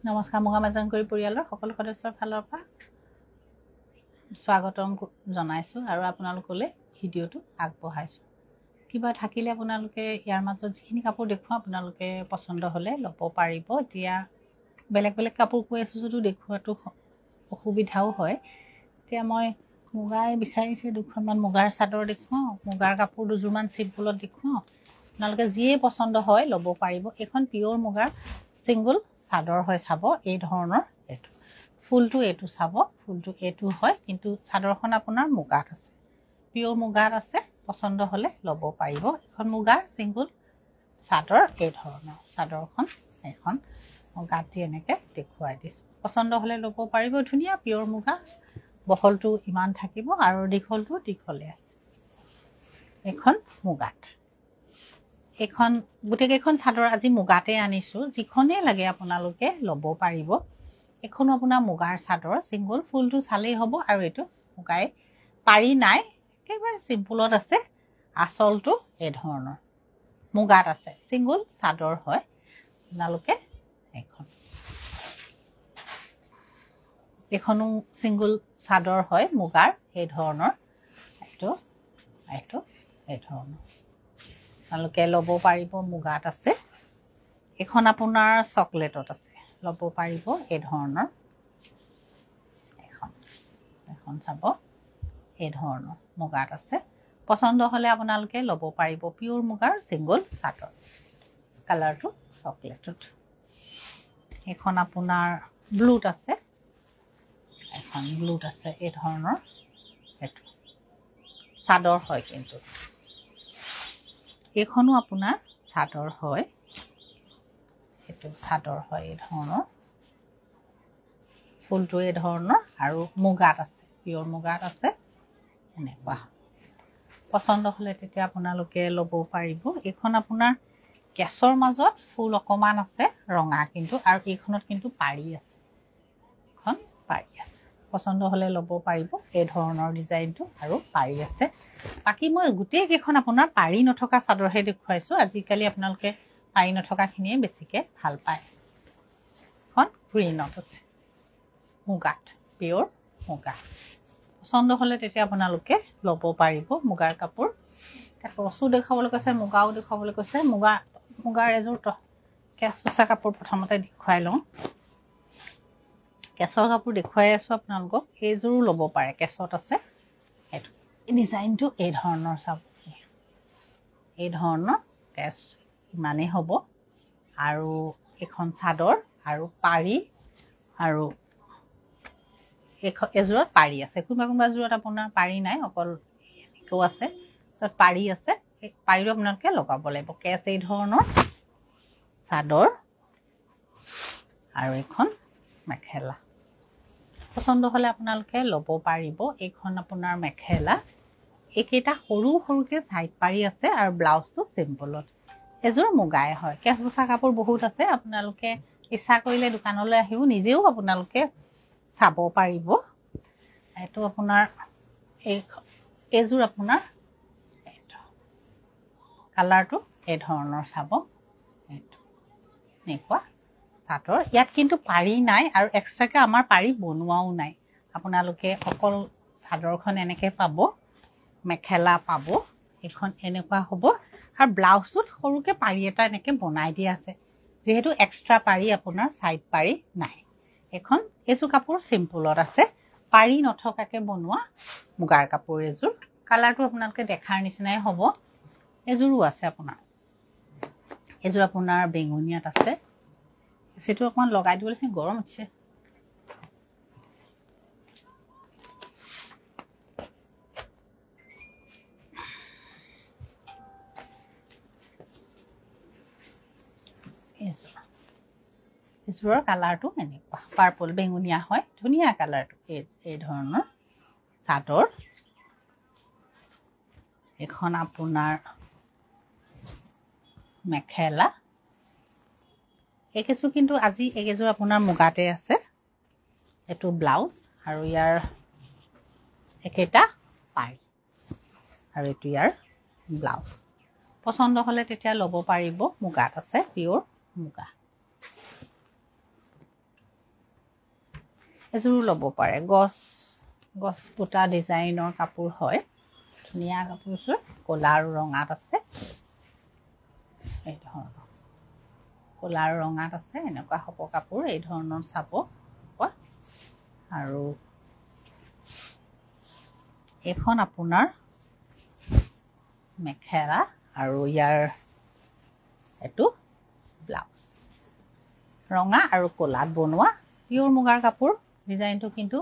নমস্কাৰ মুগা মাজাংকৰি পৰিয়ালৰ সকলো সদস্যৰ ফালৰ পৰা স্বাগতম জনাইছো আৰু আপোনালোকলৈ ভিডিঅ'টো আগবঢ়াইছো। কিবা থাকিলে আপোনালোকে ইয়াৰ মাজত যিখিনি কাপোৰ দেখুৱাও আপোনালোকে পছন্দ হ'লে ল'ব পাৰিব। এতিয়া বেলেগ বেলেগ কাপোৰ কৈ আছো যদিও দেখুৱাটো অসুবিধাও হয়। এতিয়া মই মুগাই বিচাৰিছে দুখনমান মুগাৰ চাদৰ দেখুৱাওঁ, মুগাৰ কাপোৰ দুযোৰমান চিম্পুলত দেখুৱাওঁ। আপোনালোকে যিয়ে পছন্দ হয় ল'ব পাৰিব। এখন পিয়ৰ মুগাৰ চিংগল চাদৰ হয়। চাব এই ধৰণৰ এইটো ফুলটো এইটো চাব, ফুলটো এইটো হয়, কিন্তু চাদৰখন আপোনাৰ মুগাত আছে, পিয়ৰ মুগাত আছে। পছন্দ হ'লে ল'ব পাৰিব। এখন মুগাৰ চিংগল চাদৰ এই ধৰণৰ চাদৰখন এখন মুগাত দি এনেকৈ দেখুৱাই দিছোঁ। পছন্দ হ'লে ল'ব পাৰিব। ধুনীয়া পিয়ৰ মুগা, বহলটো ইমান থাকিব আৰু দীঘলটো দীঘলে আছে। এখন মুগাত এইখন গোটেইকেইখন চাদৰ আজি মুগাতে আনিছোঁ। যিখনেই লাগে আপোনালোকে ল'ব পাৰিব। এইখনো আপোনাৰ মুগাৰ চাদৰ চিংগল, ফুলটো চালেই হ'ব আৰু এইটো মুগাই পাৰি নাই, একেবাৰে চিম্পুলত আছে। আঁচলটো এই ধৰণৰ মুগাত আছে, চিংগল চাদৰ হয়। আপোনালোকে এইখনো চিংগল চাদৰ হয় মুগাৰ এই ধৰণৰ। এইটো এই ধৰণৰ আপোনালোকে ল'ব পাৰিব, মুগাত আছে। এখন আপোনাৰ চকলেটত আছে, ল'ব পাৰিব এই ধৰণৰ। এখন চাব এই ধৰণৰ মুগাত আছে। পছন্দ হ'লে আপোনালোকে ল'ব পাৰিব। পিয়ৰ মুগাৰ চিংগল চাদৰ, কালাৰটো চকলেটত। এখন আপোনাৰ ব্লুত আছে, এখন ব্লুত আছে এই ধৰণৰ। এইটো চাদৰ হয়, কিন্তু এইখনো আপোনাৰ চাদৰ হয়। এইটো চাদৰ হয় এই ধৰণৰ, ফুলটো এই ধৰণৰ আৰু মুগাত আছে, পিয়ৰ মুগাত আছে। এনেকুৱা পছন্দ হ'লে তেতিয়া আপোনালোকে ল'ব পাৰিব। এইখন আপোনাৰ কেছৰ মাজত ফুল অকণমান আছে ৰঙা, কিন্তু আৰু এইখনত কিন্তু পাৰি আছে, এখন পাৰি আছে। পছন্দ হ'লে ল'ব পাৰিব। এই ধৰণৰ ডিজাইনটো আৰু পাৰি আছে। বাকী মই গোটেইকেইখন আপোনাৰ পাৰি নথকা চাদৰহে দেখুৱাইছোঁ। আজিকালি আপোনালোকে পাৰি নথকাখিনিয়ে বেছিকৈ ভাল পায়। এখন গ্ৰীণত আছে, মুগাত, পিয়ৰ মুগা। পছন্দ হ'লে তেতিয়া আপোনালোকে ল'ব পাৰিব মুগাৰ কাপোৰ। টচো দেখুৱাবলৈ কৈছে, মুগাও দেখুৱাবলৈ কৈছে। মুগাৰ এযোৰ কেঁচ বচা কাপোৰ প্ৰথমতে দেখুৱাই লওঁ। কেঁচৰ কাপোৰ দেখুৱাই আছোঁ আপোনালোকক। এইযোৰো ল'ব পাৰে, কেঁচত আছে। এইটো ডিজাইনটো এই ধৰণৰ চাব, এই ধৰণৰ কেঁচ ইমানেই হ'ব। আৰু এখন চাদৰ আৰু পাৰি, আৰু এযোৰত পাৰি আছে। কোনোবা যোৰত আপোনাৰ পাৰি নাই, অকল এনেকৈও আছে। য'ত পাৰি আছে সেই পাৰিটো আপোনালোকে লগাব লাগিব। কেঁচ এই ধৰণৰ চাদৰ আৰু এখন মেখেলা। পছন্দ হ'লে আপোনালোকে ল'ব পাৰিব। এইখন আপোনাৰ মেখেলা, এইকেইটা সৰু সৰুকৈ ছাইড পাৰি আছে আৰু ব্লাউজটো চিম্পলত। এযোৰ মুগাই হয়। কেঁচ বচা কাপোৰ বহুত আছে, আপোনালোকে ইচ্ছা কৰিলে দোকানলৈ আহিও নিজেও আপোনালোকে চাব পাৰিব। এইটো আপোনাৰ এইযোৰ আপোনাৰ কালাৰটো এই ধৰণৰ চাব। এইটো এনেকুৱা চাদৰ, ইয়াত কিন্তু পাৰি নাই আৰু এক্সট্ৰাকৈ আমাৰ পাৰি বনোৱাও নাই। আপোনালোকে অকল চাদৰখন এনেকৈ পাব, মেখেলা পাব। এইখন এনেকুৱা হ'ব আৰু ব্লাউজটোত সৰুকৈ পাৰি এটা এনেকৈ বনাই দিয়া আছে, যিহেতু এক্সট্ৰা পাৰি আপোনাৰ ছাইড পাৰি নাই। এইযোৰ কাপোৰ চিম্পুলত আছে, পাৰি নথকাকৈ বনোৱা মুগাৰ কাপোৰ এযোৰ। কালাৰটো আপোনালোকে দেখাৰ নিচিনাই হ'ব। এযোৰো আছে আপোনাৰ, এযোৰ আপোনাৰ বেঙুনীয়াত আছে। এচিটো অকণমান লগাই দিব লাগিছিল, গৰম উঠিছে। এযোৰৰ কালাৰটো এনেকুৱা পাৰ্পল বেঙুনীয়া হয়, ধুনীয়া কালাৰটো। এই ধৰণৰ চাদৰ। এখন আপোনাৰ মেখেলা। এইকেইযোৰ কিন্তু আজি এইকেইযোৰ আপোনাৰ মুগাতে আছে। এইটো ব্লাউজ আৰু ইয়াৰ একেইটা পাৰি, আৰু এইটো ইয়াৰ ব্লাউজ। পছন্দ হ'লে তেতিয়া ল'ব পাৰিব। মুগাত আছে, পিয়ৰ মুগা। এযোৰো ল'ব পাৰে গছ বুটা ডিজাইনৰ কাপোৰ হয় ধুনীয়া কাপোৰযোৰ ক'লা আৰু ৰঙাত আছে এই ধৰণৰ ক'লা আৰু ৰঙাত আছে এনেকুৱা হ'ব কাপোৰ এই ধৰণৰ চাব আৰু এখন আপোনাৰ মেখেলা আৰু ইয়াৰ এইটো ব্লাউজ ৰঙা আৰু ক'লাত বনোৱা পিয়ৰ মুগাৰ কাপোৰ ডিজাইনটো কিন্তু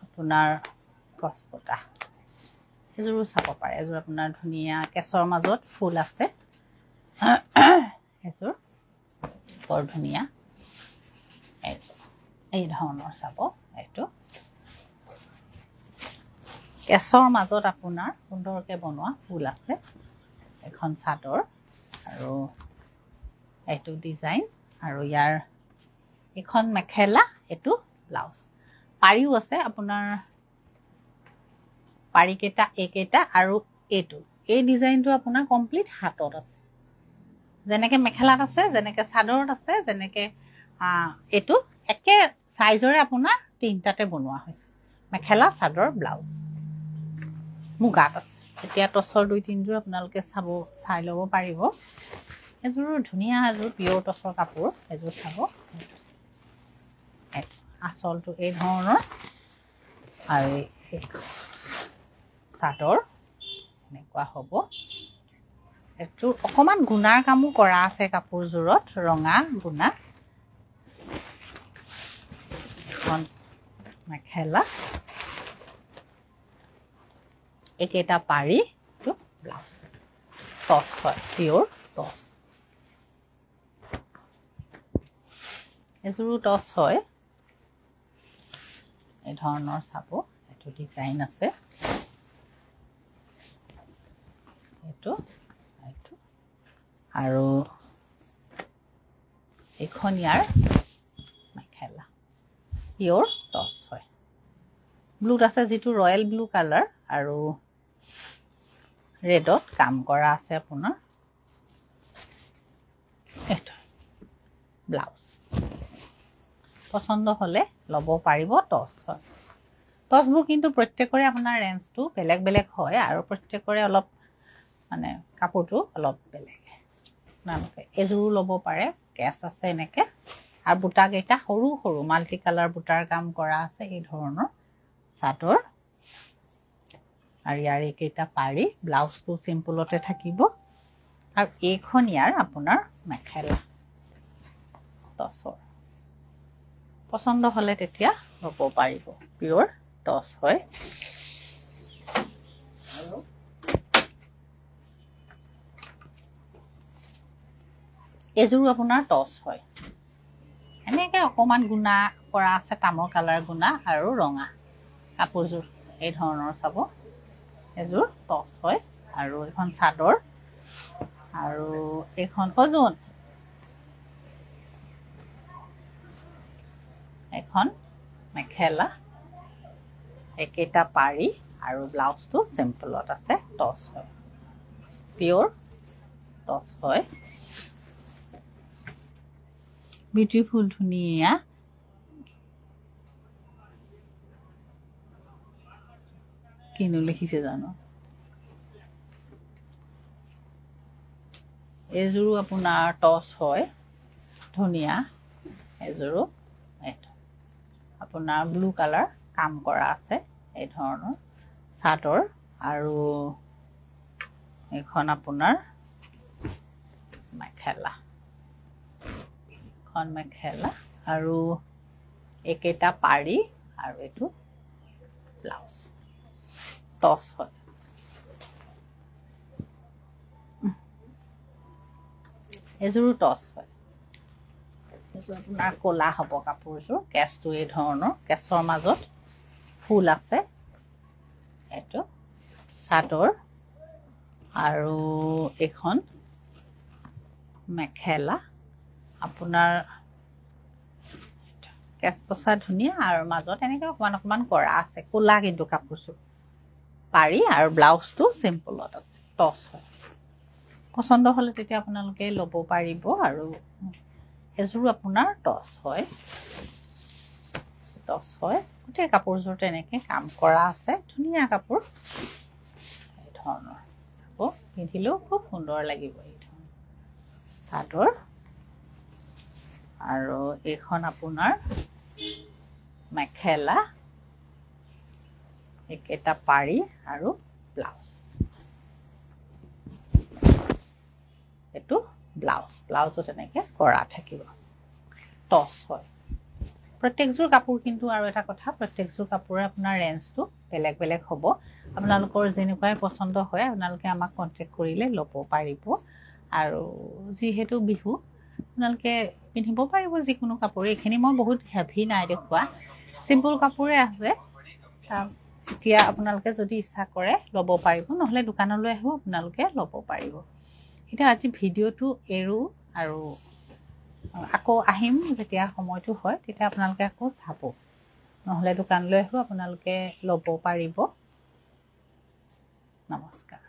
আপোনাৰ গছ বটা এযোৰো চাব পাৰে এযোৰ আপোনাৰ ধুনীয়া কেছৰ মাজত ফুল আছে এযোৰ বৰ ধুনীয়া এই ধৰণৰ চাব এইটো কেছৰ মাজত আপোনাৰ সুন্দৰকৈ বনোৱা ফুল আছে এখন চাদৰ আৰু এইটো ডিজাইন আৰু ইয়াৰ এখন মেখেলা এইটো ব্লাউজ পাৰিও আছে আপোনাৰ পাৰিকেইটা এইকেইটা আৰু এইটো এই ডিজাইনটো আপোনাৰ কমপ্লিট হাতত আছে যেনেকৈ মেখেলাত আছে যেনেকৈ চাদৰত আছে যেনেকৈ এইটো একে সাইজৰে আপোনাৰ তিনিটাতে বনোৱা হৈছে মেখেলা চাদৰ ব্লাউজ মুগাত আছে এতিয়া টচৰ 2-3যোৰ আপোনালোকে চাই ল'ব পাৰিব এযোৰ ধুনীয়া এযোৰ পিয়ৰ টচৰ কাপোৰ এযোৰ চাব আঁচলটো এই ধৰণৰ আৰু চাদৰ এনেকুৱা হ'ব এইটো অকণমান গুণাৰ কামো কৰা আছে কাপোৰযোৰত ৰঙা গুণা এখন মেখেলা একেটা পাৰি এইটো ব্লাউজ টচ হয় পিয়ৰ টচ এযোৰো টচ হয় এই ধৰণৰ চাব এইটো ডিজাইন আছে এইটো আৰু এইখন ইয়াৰ মেখেলা পিয়ৰ টচ হয় ব্লুত আছে যিটো ৰয়েল ব্লু কালাৰ আৰু ৰেডত কাম কৰা আছে আপোনাৰ এইটো ব্লাউজ পছন্দ হ'লে ল'ব পাৰিব টচ হয় টচবোৰ কিন্তু প্ৰত্যেকৰে আপোনাৰ ৰেঞ্জটো বেলেগ বেলেগ হয় আৰু প্ৰত্যেকৰে অলপ মানে কাপোৰটো অলপ বেলেগ আপোনালোকে এযোৰো ল'ব পাৰে কেছ আছে এনেকৈ আৰু বুটাকেইটা সৰু সৰু মাল্টি কালাৰ বুটাৰ কাম কৰা আছে এই ধৰণৰ চাদৰ আৰু ইয়াৰ এইকেইটা পাৰি ব্লাউজটো চিম্পুলতে থাকিব আৰু এইখন ইয়াৰ আপোনাৰ মেখেলা টচৰ পছন্দ হ'লে তেতিয়া ল'ব পাৰিব পিয়ৰ টচ হয় এযোৰো আপোনাৰ টচ হয় এনেকৈ অকণমান গুণা কৰা আছে তামৰ কালাৰ গুণা আৰু ৰঙা কাপোৰযোৰ এই ধৰণৰ চাব এযোৰ টচ হয় আৰু এখন চাদৰ আৰু এইখন অজন এখন মেখেলা একেটা পাৰি আৰু ব্লাউজটো চিম্পলত আছে টচ হয় পিয়ৰ টচ হয় বিউটিফুল ধুনীয়া কিনো লিখিছে জানো এযোৰো আপোনাৰ টচ হয় ধুনীয়া এযোৰো আপোনাৰ ব্লু কালাৰ কাম কৰা আছে এই ধৰণৰ চাদৰ আৰু এইখন আপোনাৰ মেখেলা এখন মেখেলা আৰু একেটা পাৰি আৰু এইটো ব্লাউজ টচ হয় এযোৰো টচ হয় এযোৰ আপোনাৰ ক'লা হ'ব কাপোৰযোৰ কেছটো এই ধৰণৰ কেছৰ মাজত ফুল আছে এইটো চাদৰ আৰু এখন মেখেলা আপোনাৰ কেছ পচা ধুনীয়া আৰু মাজত এনেকৈ অকণমান কৰা আছে ক'লা কিন্তু কাপোৰযোৰ পাৰি আৰু ব্লাউজটো চিম্পলত আছে টচ হয় পছন্দ হ'লে তেতিয়া আপোনালোকে ল'ব পাৰিব আৰু এযোৰো আপোনাৰ টচ হয় টচ হয় গোটেই কাপোৰযোৰ তেনেকৈ কাম কৰা আছে ধুনীয়া কাপোৰ এই ধৰণৰ আকৌ পিন্ধিলেও খুব সুন্দৰ লাগিব এই ধৰণৰ চাদৰ আৰু এইখন আপোনাৰ মেখেলা একেটা পাৰি আৰু ব্লাউজ এইটো ব্লাউজো তেনেকৈ কৰা থাকিব টচ হয় প্ৰত্যেকযোৰ কাপোৰ কিন্তু আৰু এটা কথা প্ৰত্যেকযোৰ কাপোৰে আপোনাৰ ৰেঞ্জটো বেলেগ বেলেগ হ'ব আপোনালোকৰ যেনেকুৱাই পচন্দ হয় আপোনালোকে আমাক কণ্টেক্ট কৰিলে ল'ব পাৰিব আৰু যিহেতু বিহু আপোনালোকে পিন্ধিব পাৰিব যিকোনো কাপোৰ এইখিনি মই বহুত হেভি নাই দেখুওৱা চিম্পল কাপোৰে আছে এতিয়া আপোনালোকে যদি ইচ্ছা কৰে ল'ব পাৰিব নহ'লে দোকানলৈ আহিব আপোনালোকে ল'ব পাৰিব এতিয়া আজি ভিডিঅ'টো এৰো আৰু আকৌ আহিম যেতিয়া সময়টো হয় তেতিয়া আপোনালোকে আকৌ চাব নহ'লে দোকানলৈ আহিব আপোনালোকে ল'ব পাৰিব নমস্কাৰ